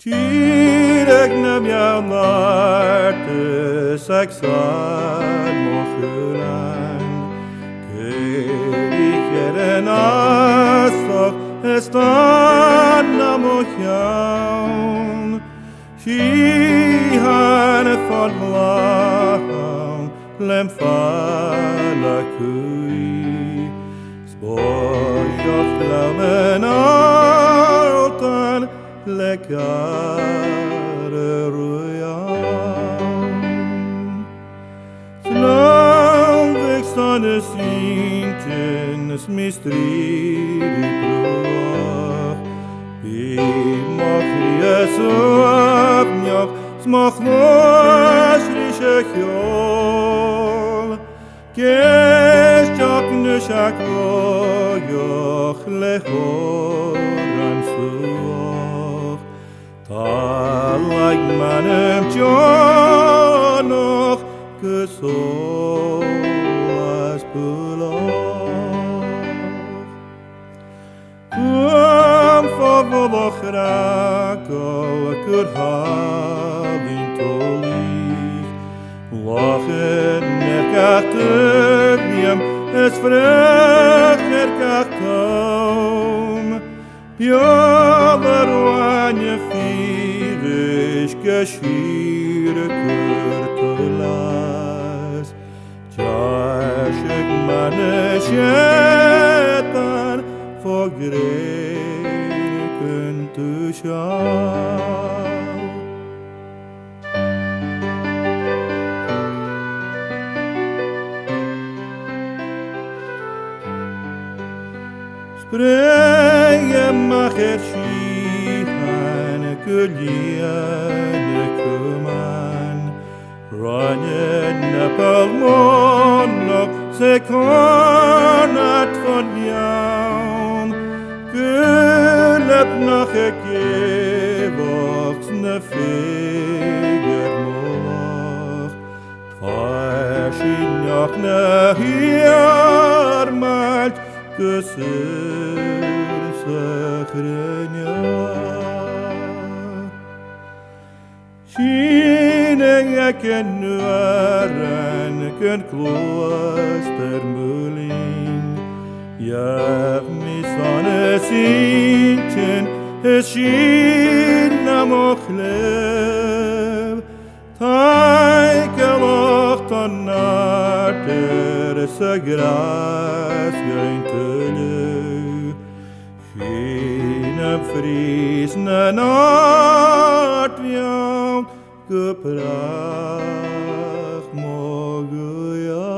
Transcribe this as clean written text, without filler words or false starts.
Tierig nem jou naartes ek sal mogen Körig eren asok estan namojan Shihan van lachen lem falakui Spojoch laumen altan lekkere royan Slandig stanne sintjes mistriri proach Bimach riesopnjoch smach moshrische chol Kestjak nushak vojoch lechoran suach Talag manem tjonoch gesolas bulach Kom favoloch rako akur havin tolich Lachen erkachtem es vrecher kachtom Pjoler wanje firish geschire kurtelas Tjashik mane shetan Forgreken tu shal Sprenge macher shihan kuliane kuman Ranjen nepal monok se konat von jaun Kulep nach gevox ne feger molach Tfashinjach ne hiermalt Kusur sakhrenya Shine ken nuaren kun kloster muling Jav misane sinchen es shina mochlev Taikelach tanarter sagras geintelu Shina frisne naart jou gepracht mogen ja